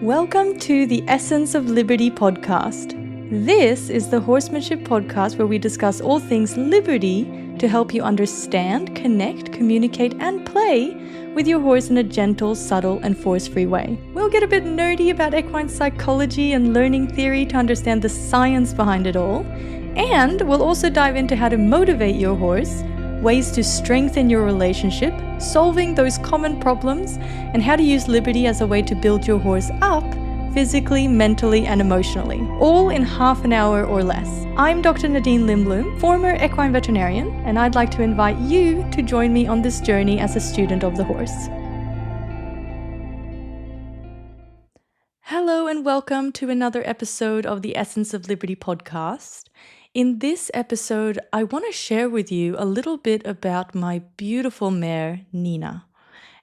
Welcome to the Essence of Liberty podcast. This is the horsemanship podcast where we discuss all things liberty to help you understand, connect, communicate, and play with your horse in a gentle, subtle, and force-free way. We'll get a bit nerdy about equine psychology and learning theory to understand the science behind it all. And we'll also dive into how to motivate your horse, ways to strengthen your relationship, solving those common problems, and how to use liberty as a way to build your horse up physically, mentally, and emotionally, all in half an hour or less. I'm Dr. Nadine Lindblom, former equine veterinarian, and I'd like to invite you to join me on this journey as a student of the horse. Hello and welcome to another episode of the Essence of Liberty podcast. In this episode, I want to share with you a little bit about my beautiful mare, Nina.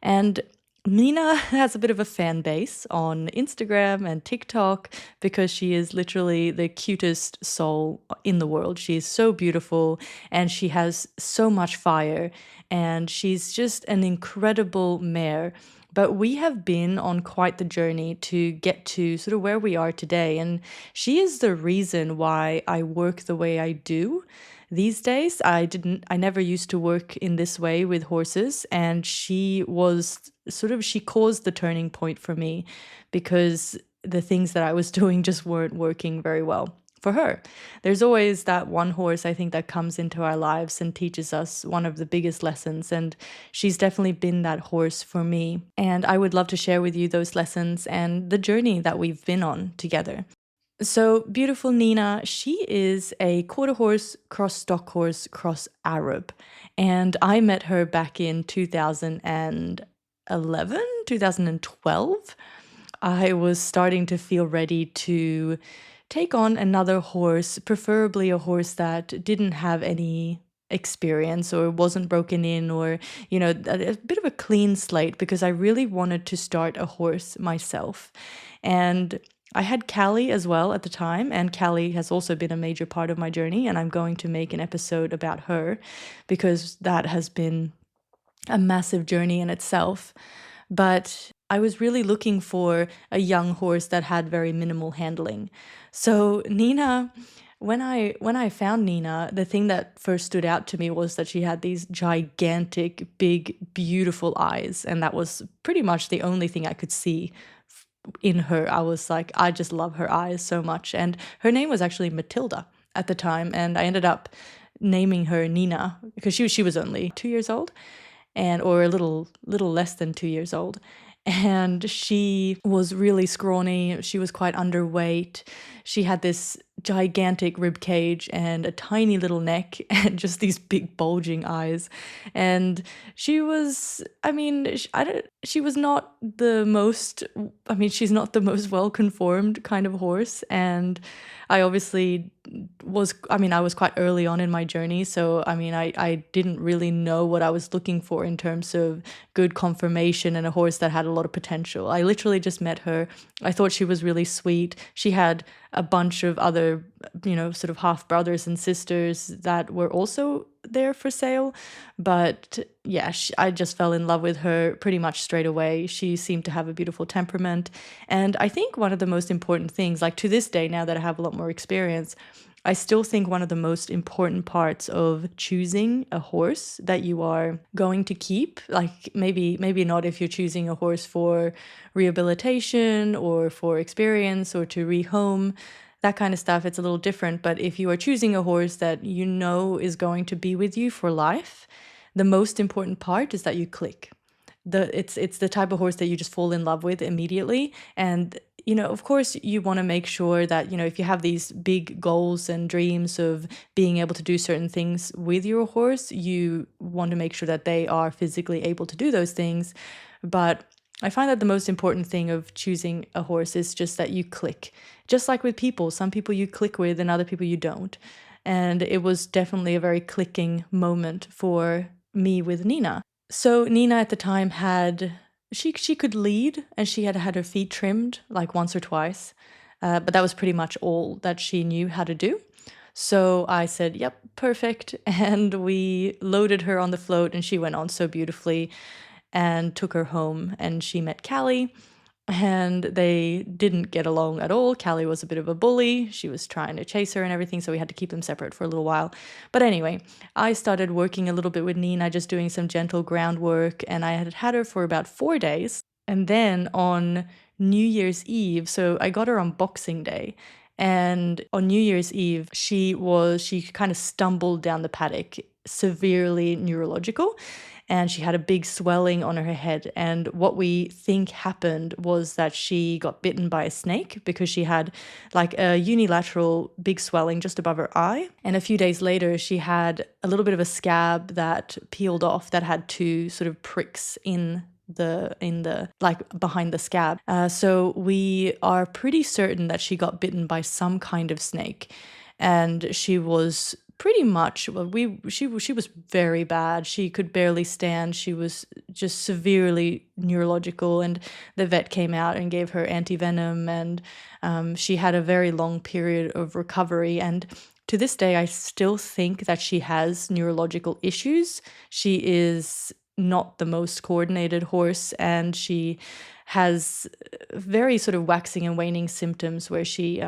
And Nina has a bit of a fan base on Instagram and TikTok because she is literally the cutest soul in the world. She is so beautiful and she has so much fire and she's just an incredible mare. But we have been on quite the journey to get to sort of where we are today. And she is the reason why I work the way I do these days. I never used to work in this way with horses. And she caused the turning point for me because the things that I was doing just weren't working very well for her. There's always that one horse, I think, that comes into our lives and teaches us one of the biggest lessons. And she's definitely been that horse for me. And I would love to share with you those lessons and the journey that we've been on together. So beautiful Nina, she is a quarter horse, cross stock horse, cross Arab. And I met her back in 2011, 2012. I was starting to feel ready to take on another horse, preferably a horse that didn't have any experience or wasn't broken in or, a bit of a clean slate because I really wanted to start a horse myself. And I had Callie as well at the time, and Callie has also been a major part of my journey, and I'm going to make an episode about her because that has been a massive journey in itself. But I was really looking for a young horse that had very minimal handling. So Nina, when I found Nina, the thing that first stood out to me was that she had these gigantic, big, beautiful eyes. And that was pretty much the only thing I could see in her. I was like, I just love her eyes so much. And her name was actually Matilda at the time. And I ended up naming her Nina because she was only 2 years old. Or a little less than 2 years old. And she was really scrawny. She was quite underweight. She had this gigantic rib cage and a tiny little neck and just these big bulging eyes. And she was, she was not the most, she's not the most well-conformed kind of horse. And I obviously I was quite early on in my journey. So, I didn't really know what I was looking for in terms of good conformation and a horse that had a lot of potential. I literally just met her. I thought she was really sweet. She had a bunch of other, sort of half brothers and sisters that were also there for sale. But yeah, I just fell in love with her pretty much straight away. She seemed to have a beautiful temperament. And I think one of the most important things, like to this day, now that I have a lot more experience, I still think one of the most important parts of choosing a horse that you are going to keep, like maybe not if you're choosing a horse for rehabilitation or for experience or to rehome, that kind of stuff, it's a little different. But if you are choosing a horse that you know is going to be with you for life, the most important part is that you click. It's the type of horse that you just fall in love with immediately. And of course, you want to make sure that, if you have these big goals and dreams of being able to do certain things with your horse, you want to make sure that they are physically able to do those things. But I find that the most important thing of choosing a horse is just that you click. Just like with people, some people you click with and other people you don't. And it was definitely a very clicking moment for me with Nina. So Nina at the time she could lead and she had had her feet trimmed like once or twice, but that was pretty much all that she knew how to do. So I said, yep, perfect. And we loaded her on the float and she went on so beautifully and took her home and she met Callie. and they didn't get along at all. Callie was a bit of a bully. She was trying to chase her and everything, so we had to keep them separate for a little while. But anyway, I started working a little bit with Nina, just doing some gentle groundwork, and I had her for about 4 days. And then on New Year's Eve, so I got her on Boxing Day. And on New Year's Eve, she kind of stumbled down the paddock, severely neurological, and she had a big swelling on her head. And what we think happened was that she got bitten by a snake, because she had like a unilateral big swelling just above her eye. And a few days later, she had a little bit of a scab that peeled off that had two sort of pricks in the like behind the scab. So we are pretty certain that she got bitten by some kind of snake, and she was pretty much, well, she was very bad. She could barely stand. She was just severely neurological, and the vet came out and gave her antivenom, and she had a very long period of recovery. And to this day, I still think that she has neurological issues. She is not the most coordinated horse, and she has very sort of waxing and waning symptoms where she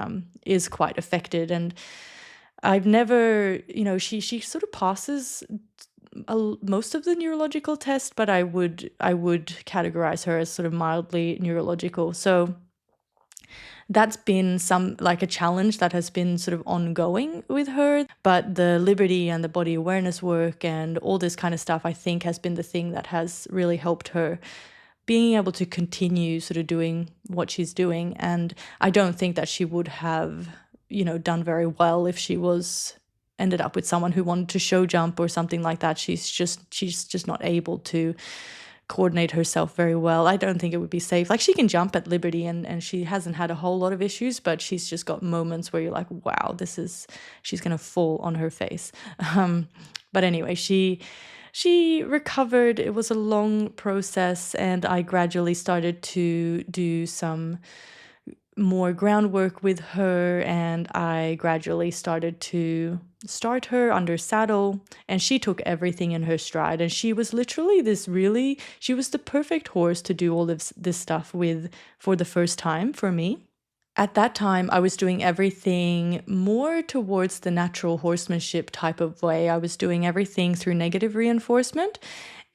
is quite affected. And I've never, she sort of passes most of the neurological test, but I would categorize her as sort of mildly neurological. So that's been like a challenge that has been sort of ongoing with her. But the liberty and the body awareness work and all this kind of stuff, I think, has been the thing that has really helped her being able to continue sort of doing what she's doing. And I don't think that she would have, done very well if she was ended up with someone who wanted to show jump or something like that. She's just not able to coordinate herself very well. I don't think it would be safe. Like, she can jump at liberty, and she hasn't had a whole lot of issues, but she's just got moments where you're like, wow, she's gonna fall on her face. But anyway, she recovered. It was a long process, and I gradually started to do some more groundwork with her, and I gradually started to start her under saddle, and she took everything in her stride. And she was literally she was the perfect horse to do all of this stuff with for the first time for me. At that time, I was doing everything more towards the natural horsemanship type of way. I was doing everything through negative reinforcement,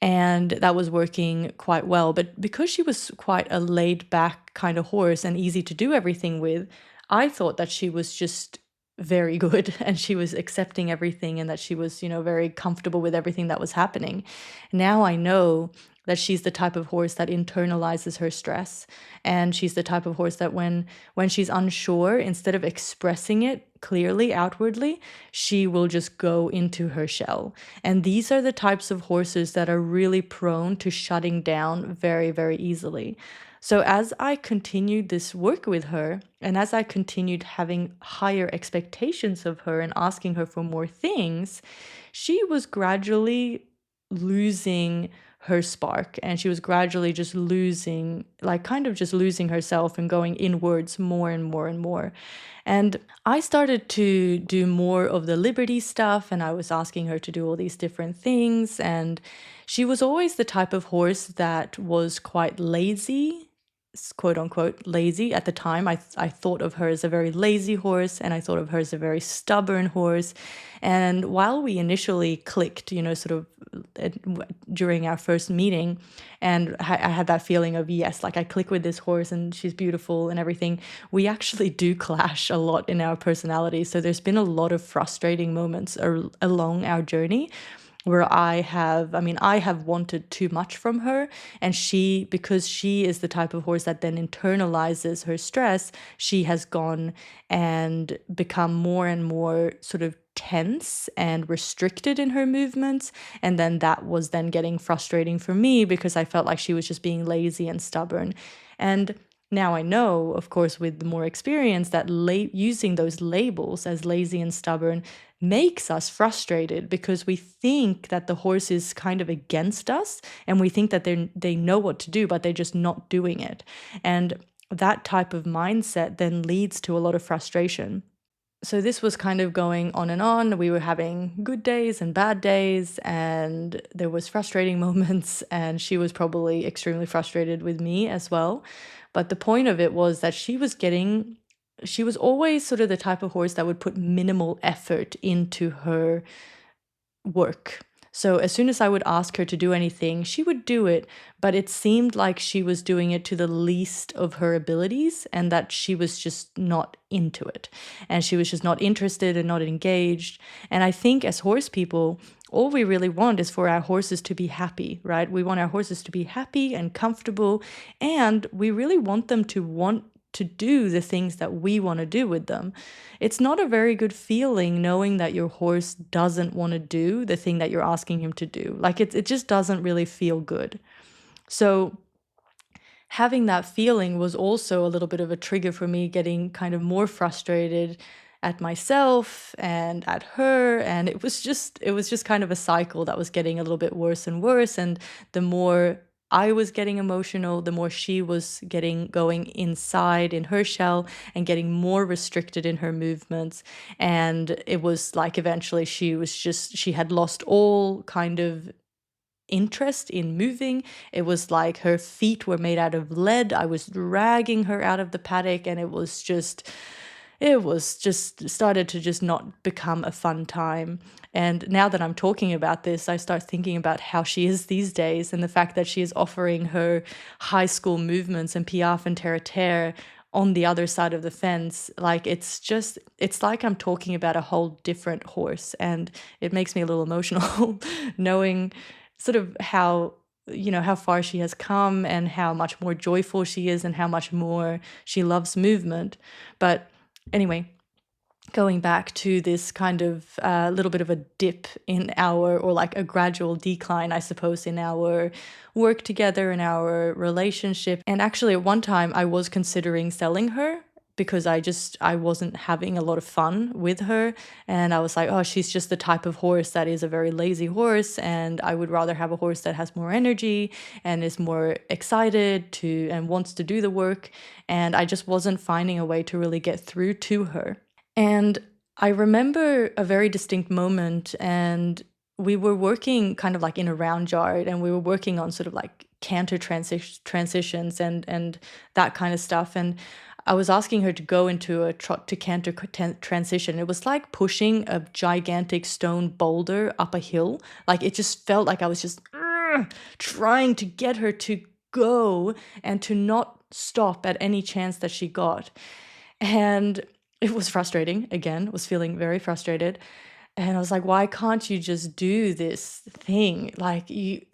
and that was working quite well. But because she was quite a laid back kind of horse and easy to do everything with, I thought that she was just very good and she was accepting everything, and that she was, very comfortable with everything that was happening. Now I know that she's the type of horse that internalizes her stress, and she's the type of horse that when she's unsure, instead of expressing it clearly outwardly, she will just go into her shell. And these are the types of horses that are really prone to shutting down very, very easily. So as I continued this work with her, and as I continued having higher expectations of her and asking her for more things, she was gradually losing her spark, and she was gradually just losing, like kind of just losing herself and going inwards more and more and more. And I started to do more of the liberty stuff, and I was asking her to do all these different things. And she was always the type of horse that was quite lazy, quote unquote lazy. At the time, I thought of her as a very lazy horse, and I thought of her as a very stubborn horse. And while we initially clicked, sort of during our first meeting, and I had that feeling of, yes, like I click with this horse and she's beautiful and everything, we actually do clash a lot in our personalities. So there's been a lot of frustrating moments along our journey where I have wanted too much from her, and because she is the type of horse that then internalizes her stress, she has gone and become more and more sort of tense and restricted in her movements. And then that was then getting frustrating for me, because I felt like she was just being lazy and stubborn. And now I know, of course, with more experience, that using those labels as lazy and stubborn makes us frustrated, because we think that the horse is kind of against us, and we think that they know what to do, but they're just not doing it. And that type of mindset then leads to a lot of frustration. So this was kind of going on and on. We were having good days and bad days, and there was frustrating moments, and she was probably extremely frustrated with me as well. But the point of it was that she was always sort of the type of horse that would put minimal effort into her work. So as soon as I would ask her to do anything, she would do it, but it seemed like she was doing it to the least of her abilities and that she was just not into it. And she was just not interested and not engaged. And I think as horse people, all we really want is for our horses to be happy, right? We want our horses to be happy and comfortable, and we really want them to want to do the things that we want to do with them. It's not a very good feeling knowing that your horse doesn't want to do the thing that you're asking him to do. Like it just doesn't really feel good. So having that feeling was also a little bit of a trigger for me getting kind of more frustrated at myself and at her, and it was just kind of a cycle that was getting a little bit worse and worse. And the more I was getting emotional, the more she was getting going inside in her shell and getting more restricted in her movements. And it was like eventually she had lost all kind of interest in moving. It was like her feet were made out of lead. I was dragging her out of the paddock, and it was just started to just not become a fun time. And now that I'm talking about this, I start thinking about how she is these days, and the fact that she is offering her high school movements and piaffe and terre-à-terre on the other side of the fence. Like it's like I'm talking about a whole different horse, and it makes me a little emotional knowing sort of how far she has come and how much more joyful she is and how much more she loves movement. But anyway, going back to this kind of little bit of a dip in our, or like a gradual decline, I suppose, in our work together, in our relationship. And actually, at one time, I was considering selling her because I wasn't having a lot of fun with her. And I was like, oh, she's just the type of horse that is a very lazy horse. And I would rather have a horse that has more energy and is more excited to and wants to do the work. And I just wasn't finding a way to really get through to her. And I remember a very distinct moment, and we were working kind of like in a round yard, and we were working on sort of like canter transitions and that kind of stuff. And I was asking her to go into a trot to canter transition. It was like pushing a gigantic stone boulder up a hill. Like it just felt like I was just trying to get her to go and to not stop at any chance that she got. And it was frustrating. Again, was feeling very frustrated. And I was like, why can't you just do this thing? Like you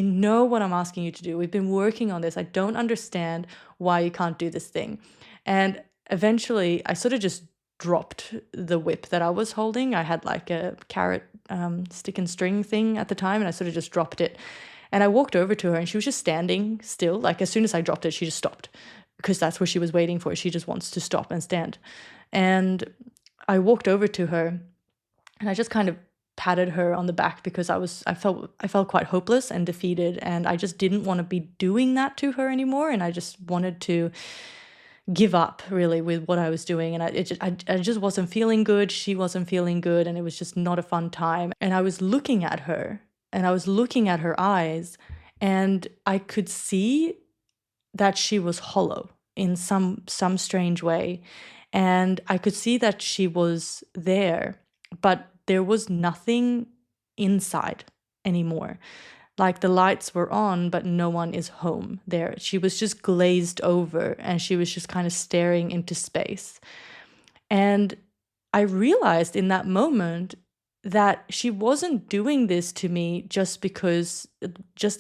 know what I'm asking you to do. We've been working on this. I don't understand why you can't do this thing. And eventually I sort of just dropped the whip that I was holding. I had like a carrot stick and string thing at the time, and I sort of just dropped it. And I walked over to her, and she was just standing still. Like as soon as I dropped it, she just stopped, because that's what she was waiting for. She just wants to stop and stand. And I walked over to her, and I just kind of patted her on the back because I felt quite hopeless and defeated, and I just didn't want to be doing that to her anymore, and I just wanted to give up really with what I was doing. And I just wasn't feeling good. She wasn't feeling good, and it was just not a fun time. And I was looking at her, and I was looking at her eyes, and I could see that she was hollow in some strange way. And I could see that she was there, but there was nothing inside anymore. Like the lights were on, but no one is home there. She was just glazed over, and she was just kind of staring into space. And I realized in that moment that she wasn't doing this to me just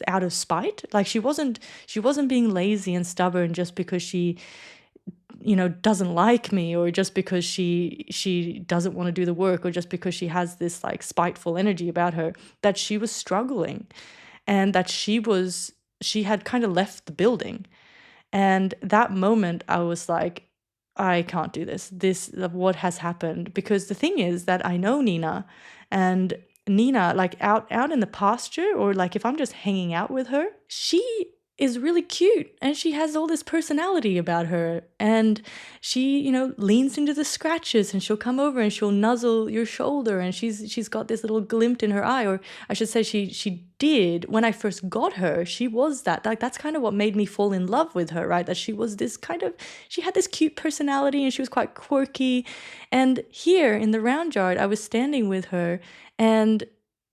out of spite. Like she wasn't being lazy and stubborn just because she doesn't like me, or just because she doesn't want to do the work, or just because she has this like spiteful energy about her. That she was struggling, and that she had kind of left the building. And that moment I was like, I can't do this what has happened. Because the thing is that I know Nina, and Nina, like out in the pasture, or like if I'm just hanging out with her, she is really cute and she has all this personality about her, and she, leans into the scratches, and she'll come over and she'll nuzzle your shoulder, and she's got this little glint in her eye. Or I should say, she did when I first got her. She was that, like, that's kind of what made me fall in love with her, right? That she was this kind of, she had this cute personality and she was quite quirky. And here in the round yard, I was standing with her and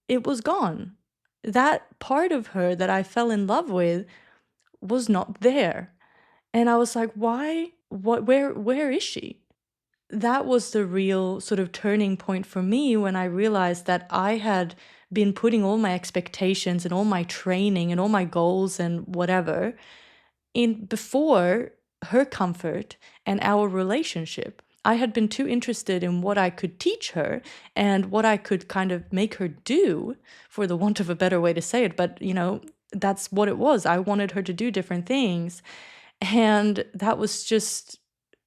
it was gone. That part of her that I fell in love with was not there. And I was like, why? What, where is she? That was the real sort of turning point for me, when I realized that I had been putting all my expectations and all my training and all my goals and whatever in before her comfort and our relationship. I had been too interested in what I could teach her and what I could kind of make her do, for the want of a better way to say it. But, that's what it was. I wanted her to do different things. And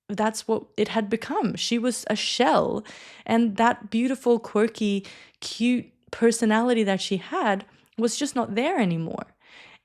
that's what it had become. She was a shell. And that beautiful, quirky, cute personality that she had was just not there anymore.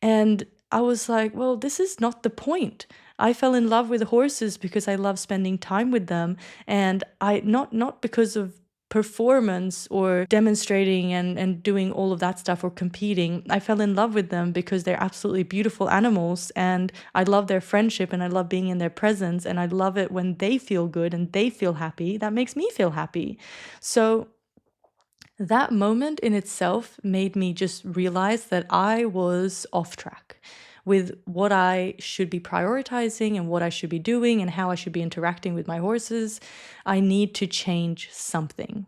And I was like, well, this is not the point. I fell in love with horses because I love spending time with them. And I not because of performance or demonstrating and doing all of that stuff or competing. I fell in love with them because they're absolutely beautiful animals, and I love their friendship and I love being in their presence, and I love it when they feel good and they feel happy. That makes me feel happy. So that moment in itself made me just realize that I was off track with what I should be prioritizing and what I should be doing and how I should be interacting with my horses. I need to change something.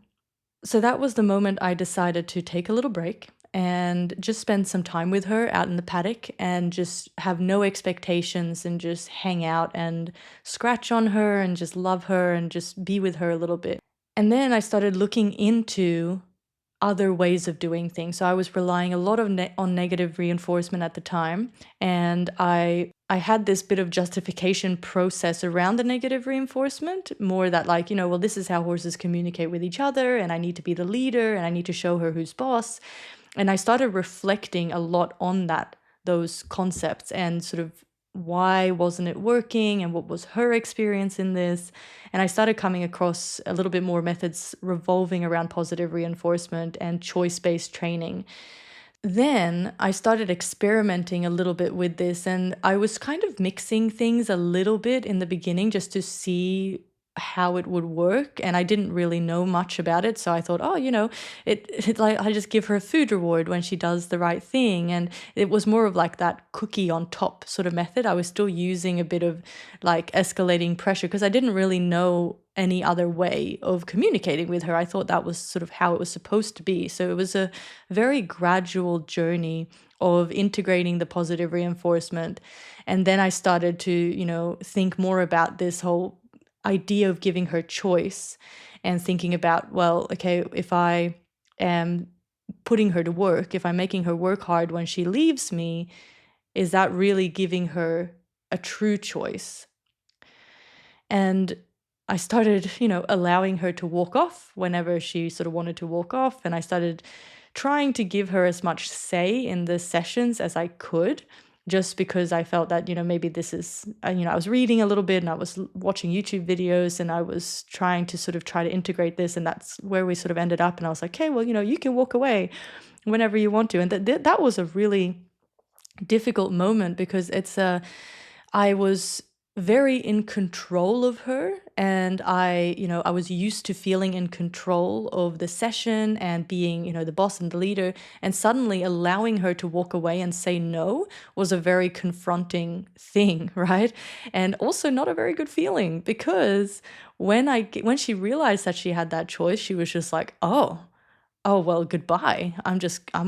So that was the moment I decided to take a little break and just spend some time with her out in the paddock and just have no expectations and just hang out and scratch on her and just love her and just be with her a little bit. And then I started looking into other ways of doing things. So I was relying a lot on negative reinforcement at the time, and I had this bit of justification process around the negative reinforcement, more that, like, well, this is how horses communicate with each other, and I need to be the leader and I need to show her who's boss. And I started reflecting a lot on those concepts, and sort of why wasn't it working and what was her experience in this. And I started coming across a little bit more methods revolving around positive reinforcement and choice-based training. Then I started experimenting a little bit with this, and I was kind of mixing things a little bit in the beginning just to see how it would work, and I didn't really know much about it. So I thought, oh, it like, I just give her a food reward when she does the right thing. And it was more of like that cookie on top sort of method. I was still using a bit of like escalating pressure because I didn't really know any other way of communicating with her. I thought that was sort of how it was supposed to be. So it was a very gradual journey of integrating the positive reinforcement. And then I started to, think more about this whole idea of giving her choice, and thinking about, well, okay, if I am putting her to work, if I'm making her work hard when she leaves me, is that really giving her a true choice? And I started, allowing her to walk off whenever she sort of wanted to walk off. And I started trying to give her as much say in the sessions as I could, just because I felt that, maybe this is, I was reading a little bit and I was watching YouTube videos and I was trying to integrate this. And that's where we sort of ended up. And I was like, okay, well, you can walk away whenever you want to. And that was a really difficult moment, because I was very in control of her, and I was used to feeling in control of the session and being, the boss and the leader, and suddenly allowing her to walk away and say no was a very confronting thing, right? And also not a very good feeling, because when she realized that she had that choice, she was just like, oh, well, goodbye. I'm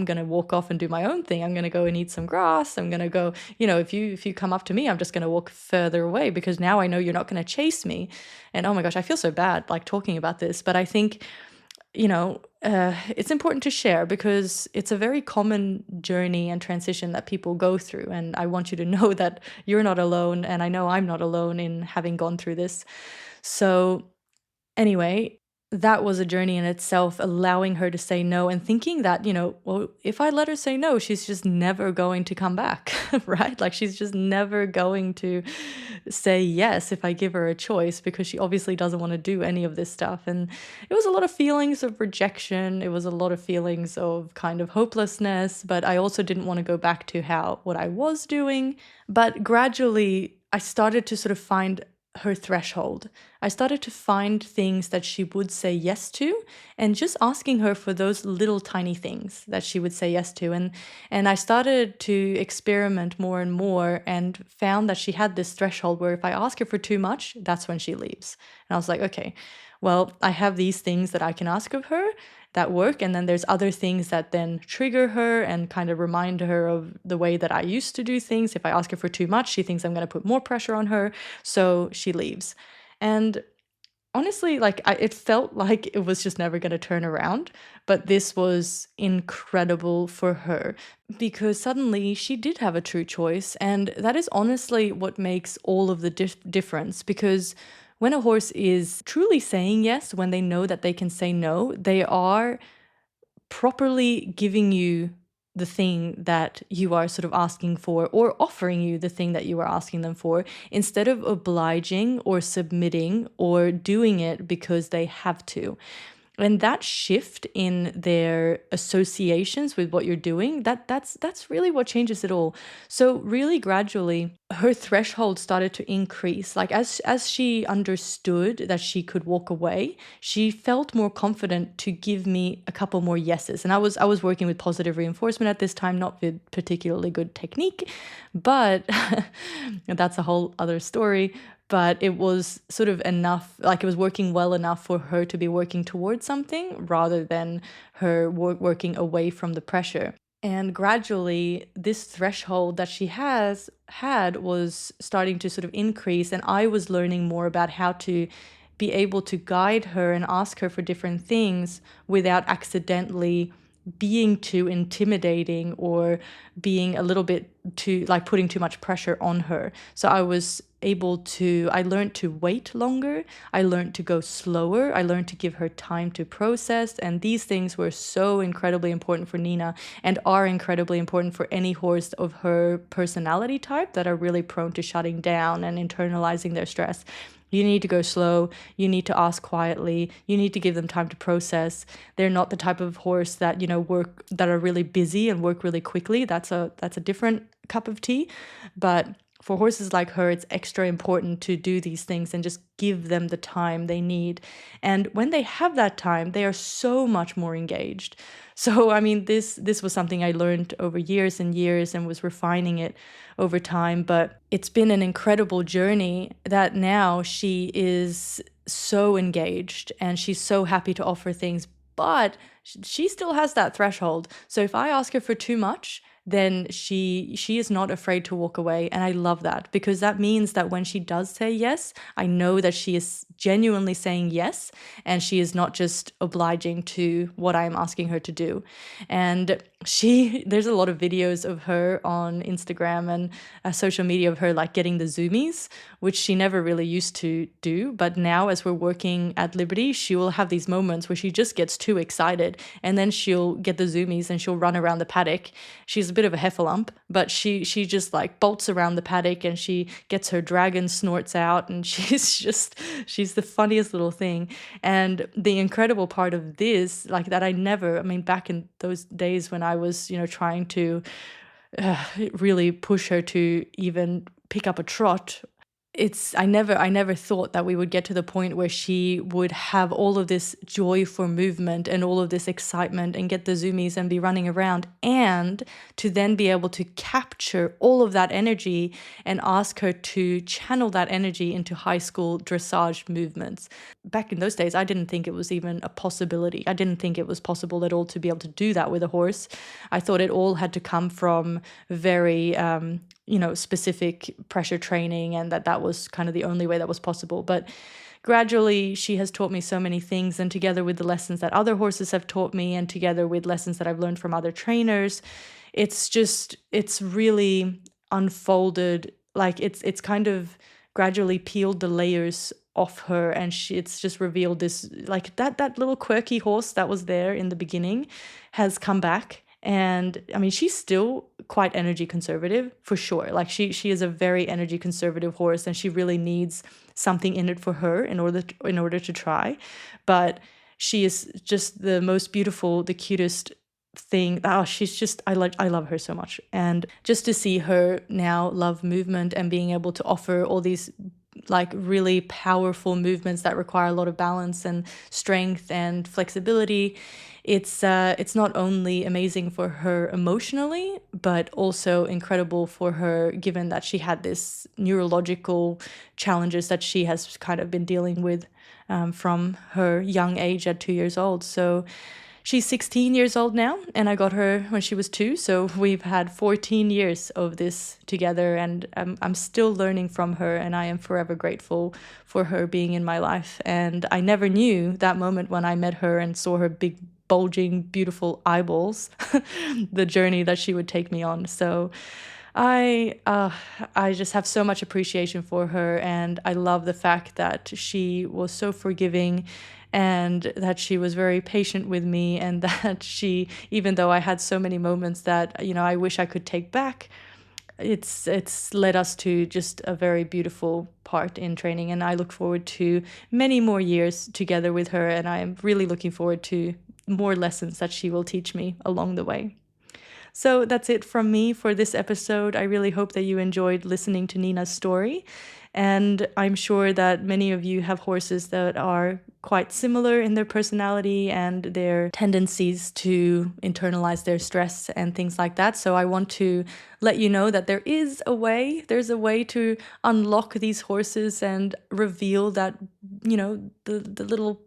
going to walk off and do my own thing. I'm going to go and eat some grass. I'm going to go, if you come up to me, I'm just going to walk further away, because now I know you're not going to chase me. And oh my gosh, I feel so bad like talking about this, but I think, it's important to share, because it's a very common journey and transition that people go through. And I want you to know that you're not alone. And I know I'm not alone in having gone through this. So anyway, that was a journey in itself, allowing her to say no and thinking that, well, if I let her say no, she's just never going to come back, right? Like she's just never going to say yes if I give her a choice, because she obviously doesn't want to do any of this stuff. And it was a lot of feelings of rejection. It was a lot of feelings of kind of hopelessness, but I also didn't want to go back to what I was doing. But gradually, I started to sort of find her threshold. I started to find things that she would say yes to, and just asking her for those little tiny things that she would say yes to. And I started to experiment more and more, and found that she had this threshold where if I ask her for too much, that's when she leaves. And I was like, okay, well, I have these things that I can ask of her that work, and then there's other things that then trigger her and kind of remind her of the way that I used to do things. If I ask her for too much, she thinks I'm going to put more pressure on her, so she leaves. And honestly, like it felt like it was just never going to turn around, but this was incredible for her, because suddenly she did have a true choice, and that is honestly what makes all of the difference. Because when a horse is truly saying yes, when they know that they can say no, they are properly giving you the thing that you are sort of asking for, or offering you the thing that you are asking them for, instead of obliging or submitting or doing it because they have to. And that shift in their associations with what you're doing, that's really what changes it all. So really gradually her threshold started to increase. Like as she understood that she could walk away, she felt more confident to give me a couple more yeses. And I was working with positive reinforcement at this time, not with particularly good technique, but that's a whole other story. But it was sort of enough, like it was working well enough for her to be working towards something, rather than her working away from the pressure. And gradually, this threshold that she has had was starting to sort of increase, and I was learning more about how to be able to guide her and ask her for different things without accidentally being too intimidating, or being a little bit too, like putting too much pressure on her. So I learned to wait longer. I learned to go slower. I learned to give her time to process. And these things were so incredibly important for Nina, and are incredibly important for any horse of her personality type that are really prone to shutting down and internalizing their stress. You need to go slow. You need to ask quietly. You need to give them time to process. They're not the type of horse that, work, that are really busy and work really quickly. That's a different cup of tea. But for horses like her, it's extra important to do these things and just give them the time they need. And when they have that time, they are so much more engaged. So, I mean, this was something I learned over years and years, and was refining it over time. But it's been an incredible journey that now she is so engaged and she's so happy to offer things. But she still has that threshold. So if I ask her for too much, then she is not afraid to walk away. And I love that, because that means that when she does say yes, I know that she is genuinely saying yes, and she is not just obliging to what I'm asking her to do. And there's a lot of videos of her on Instagram and social media of her like getting the zoomies, which she never really used to do. But now, as we're working at Liberty, she will have these moments where she just gets too excited, and then she'll get the zoomies and she'll run around the paddock. She's a bit of a heffalump, but she just like bolts around the paddock, and she gets her dragon snorts out, and she's the funniest little thing. And the incredible part of this, like that I mean, back in those days when I was, trying to really push her to even pick up a trot, I never thought that we would get to the point where she would have all of this joy for movement and all of this excitement and get the zoomies and be running around, and to then be able to capture all of that energy and ask her to channel that energy into high school dressage movements. Back in those days, I didn't think it was even a possibility. I didn't think it was possible at all to be able to do that with a horse. I thought it all had to come from very specific pressure training, and that was kind of the only way that was possible. But gradually, she has taught me so many things, and together with the lessons that other horses have taught me, and together with lessons that I've learned from other trainers, it's really unfolded. Like it's kind of gradually peeled the layers off her, and it's just revealed this, like, that little quirky horse that was there in the beginning has come back. And I mean, she's still quite energy conservative for sure. Like, she is a very energy conservative horse, and she really needs something in it for her in order to try. But she is just the most beautiful, the cutest thing. Oh, she's just, I love her so much. And just to see her now love movement and being able to offer all these like really powerful movements that require a lot of balance and strength and flexibility, it's not only amazing for her emotionally, but also incredible for her, given that she had this neurological challenges that she has kind of been dealing with from her young age at 2 years old. So she's 16 years old now, and I got her when she was 2. So we've had 14 years of this together, and I'm still learning from her, and I am forever grateful for her being in my life. And I never knew that moment when I met her and saw her big, bulging, beautiful eyeballs, the journey that she would take me on. So I just have so much appreciation for her, and I love the fact that she was so forgiving, and that she was very patient with me, and that she, even though I had so many moments that, you know, I wish I could take back, it's led us to just a very beautiful part in training. And I look forward to many more years together with her, and I'm really looking forward to more lessons that she will teach me along the way. So that's it from me for this episode. I really hope that you enjoyed listening to Nina's story. And I'm sure that many of you have horses that are quite similar in their personality and their tendencies to internalize their stress and things like that. So I want to let you know that there's a way to unlock these horses and reveal that, you know, the little